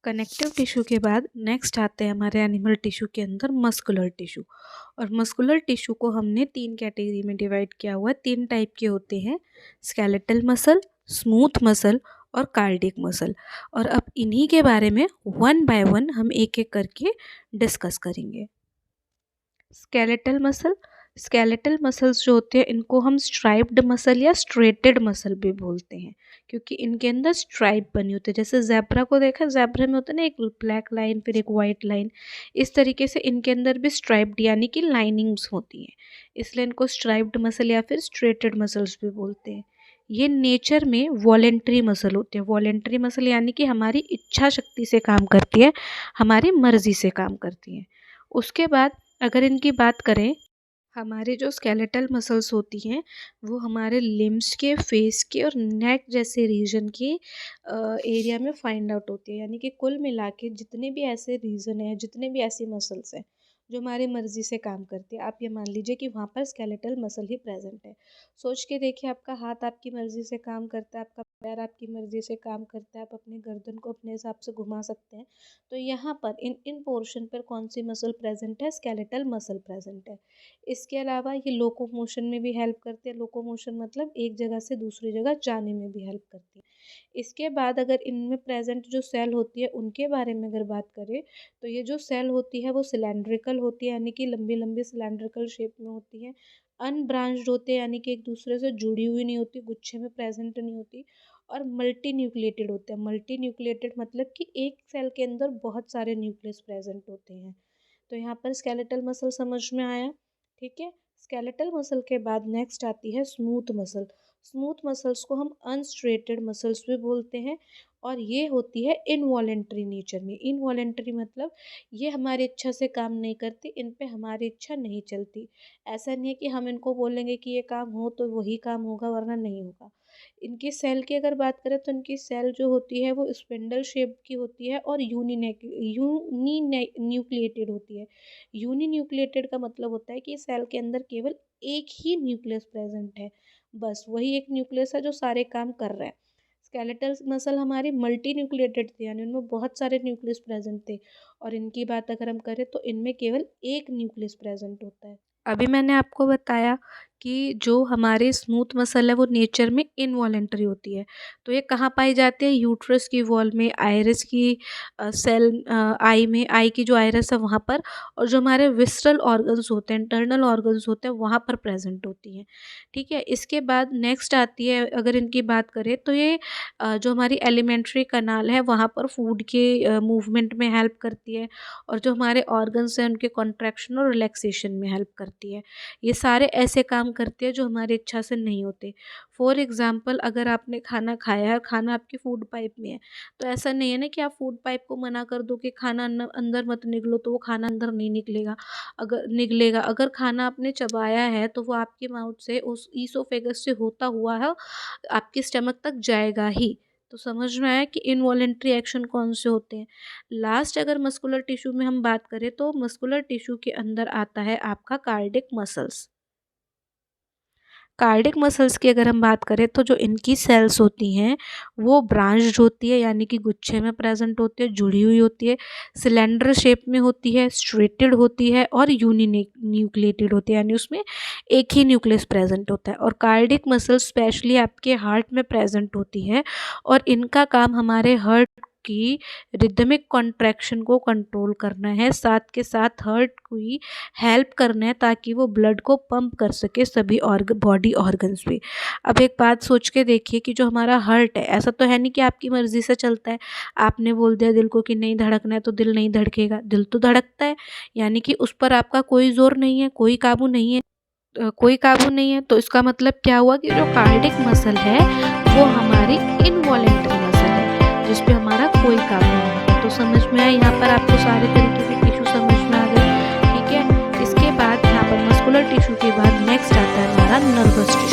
Connective tissue के बाद next आते हैं हमारे एनिमल टिश्यू के अंदर मस्कुलर टिश्यू। और मस्कुलर टिश्यू को हमने 3 कैटेगरी में डिवाइड किया हुआ है। 3 टाइप के होते हैं, स्केलेटल मसल, स्मूथ मसल और कार्डियक मसल। और अब इन्हीं के बारे में वन बाय वन हम एक एक करके डिस्कस करेंगे। स्केलेटल मसल, स्केलेटल मसल्स जो होते हैं इनको हम स्ट्राइप्ड मसल या स्ट्रेटेड मसल भी बोलते हैं, क्योंकि इनके अंदर स्ट्राइप बनी होती है। जैसे ज़ेब्रा को देखा, ज़ेब्रा में होता है ना एक ब्लैक लाइन फिर एक वाइट लाइन, इस तरीके से इनके अंदर भी स्ट्राइप्ड यानी कि लाइनिंग्स होती हैं, इसलिए इनको स्ट्राइप्ड मसल या फिर स्ट्रेटेड मसल्स भी बोलते हैं। ये नेचर में वॉलेंट्री मसल होते हैं। वॉलेंट्री मसल यानी कि हमारी इच्छा शक्ति से काम करती है, हमारी मर्जी से काम करती है। उसके बाद अगर इनकी बात करें, हमारे जो स्केलेटल मसल्स होती हैं वो हमारे लिम्स के, फेस के और नेक जैसे रीजन के एरिया में फाइंड आउट होती है। यानी कि कुल मिला के जितने भी ऐसे रीजन हैं, जितने भी ऐसी मसल्स हैं जो हमारी मर्जी से काम करती है, आप ये मान लीजिए कि वहाँ पर स्केलेटल मसल ही प्रेजेंट है। सोच के देखिए, आपका हाथ आपकी मर्जी से काम करता है, आपका पैर आपकी मर्जी से काम करता है, आप अपने गर्दन को अपने हिसाब से घुमा सकते हैं। तो यहाँ पर इन इन पोर्शन पर कौन सी मसल प्रेजेंट है? स्केलेटल मसल प्रेजेंट है। इसके अलावा ये लोकोमोशन में भी हेल्प करते हैं। लोकोमोशन मतलब एक जगह से दूसरी जगह जाने में भी हेल्प करती है। इसके बाद अगर इनमें प्रेजेंट जो सेल होती है उनके बारे में अगर बात करें, तो ये जो सेल होती है वो सिलेंड्रिकल होती है, यानी कि लंबी लंबी सिलेंड्रिकल शेप में होती है। अनब्रांच्ड होते हैं, यानी कि एक दूसरे से जुड़ी हुई नहीं होती, गुच्छे में प्रेजेंट नहीं होती। और मल्टी न्यूक्लिएटेड होते हैं। मल्टी न्यूक्लिएटेड मतलब कि एक सेल के अंदर बहुत सारे न्यूक्लियस प्रेजेंट होते हैं। तो यहाँ पर स्केलेटल मसल समझ में आया, ठीक है। स्केलेटल मसल के बाद नेक्स्ट आती है स्मूथ मसल। स्मूथ मसल्स को हम अनस्ट्रेटेड मसल्स भी बोलते हैं, और ये होती है इनवॉलेंट्री नेचर में। इनवॉलेंट्री मतलब ये हमारी इच्छा से काम नहीं करती, इन पे हमारी इच्छा नहीं चलती। ऐसा नहीं है कि हम इनको बोलेंगे कि ये काम हो तो वही काम होगा, वरना नहीं होगा। इनकी सेल की अगर बात करें तो इनकी सेल जो होती है वो स्पिंडल शेप की होती है और यूनी न्यूक्लिएटेड होती है। यूनी न्यूक्लिएटेड का मतलब होता है कि सेल के अंदर केवल एक ही न्यूक्लियस प्रेजेंट है, बस वही एक न्यूक्लियस है जो सारे काम कर रहा है। स्केलेटल मसल हमारी मल्टी न्यूक्लिएटेड थी, यानी उनमें बहुत सारे न्यूक्लियस प्रेजेंट थे, और इनकी बात अगर हम करें तो इनमें केवल एक न्यूक्लियस प्रेजेंट होता है। अभी मैंने आपको बताया कि जो हमारे स्मूथ मसल है वो नेचर में इनवॉलेंटरी होती है। तो ये कहाँ पाई जाती है? यूट्रस की वॉल में, आइरिस की सेल, आई में, आई की जो आइरिस है वहाँ पर, और जो हमारे विसरल ऑर्गन्स होते हैं, इंटरनल ऑर्गन्स होते हैं, वहाँ पर प्रेजेंट होती हैं, ठीक है। इसके बाद नेक्स्ट आती है, अगर इनकी बात करें तो ये जो हमारी एलिमेंट्री कनाल है वहाँ पर फूड के मूवमेंट में हेल्प करती है, और जो हमारे ऑर्गन्स हैं उनके कॉन्ट्रैक्शन और रिलैक्सेशन में हेल्प करती है। ये सारे ऐसे काम करते हैं जो हमारी इच्छा से नहीं होते। फॉर एग्ज़ाम्पल, अगर आपने खाना खाया है, खाना आपकी फूड पाइप में है, तो ऐसा नहीं है ना कि आप फूड पाइप को मना कर दो कि खाना अंदर मत निगलो, तो वो खाना अंदर नहीं निकलेगा। अगर खाना आपने चबाया है तो वो आपके माउथ से उस ईसोफेगस से होता हुआ है आपके स्टमक तक जाएगा ही। तो समझ में आया कि इनवॉलेंट्री एक्शन कौन से होते हैं। लास्ट अगर मस्कुलर टिश्यू में हम बात करें तो मस्कुलर टिश्यू के अंदर आता है आपका कार्डिक मसल्स। कार्डिक मसल्स की अगर हम बात करें तो जो इनकी सेल्स होती हैं वो ब्रांच्ड होती है, यानी कि गुच्छे में प्रेजेंट होती है, जुड़ी हुई होती है, सिलेंडर शेप में होती है, स्ट्रेटेड होती है और न्यूक्लिएटेड होती है, यानी उसमें एक ही न्यूक्लियस प्रेजेंट होता है। और कार्डिक मसल्स स्पेशली आपके हार्ट में प्रेजेंट होती है, और इनका काम हमारे हार्ट की रिदमिक कॉन्ट्रैक्शन को कंट्रोल करना है, साथ के साथ हार्ट की हेल्प करना है ताकि वो ब्लड को पंप कर सके सभी बॉडी ऑर्गन्स पे। अब एक बात सोच के देखिए कि जो हमारा हार्ट है, ऐसा तो है नहीं कि आपकी मर्ज़ी से चलता है। आपने बोल दिया दिल को कि नहीं धड़कना है तो दिल नहीं धड़केगा, दिल तो धड़कता है, यानी कि उस पर आपका कोई ज़ोर नहीं है, कोई काबू नहीं है। कोई काबू नहीं है, तो इसका मतलब क्या हुआ कि जो कार्डिक मसल है वो हमारी इनवॉलेंट्री मसल है, जिस पे हमारा कोई काबू नहीं है। तो समझ में आया, यहाँ पर आपको सारे तरीके के टिश्यू समझ में आ गए, ठीक है। इसके बाद यहाँ पर मस्कुलर टिश्यू के बाद नेक्स्ट आता है हमारा नर्वस टिश्यू।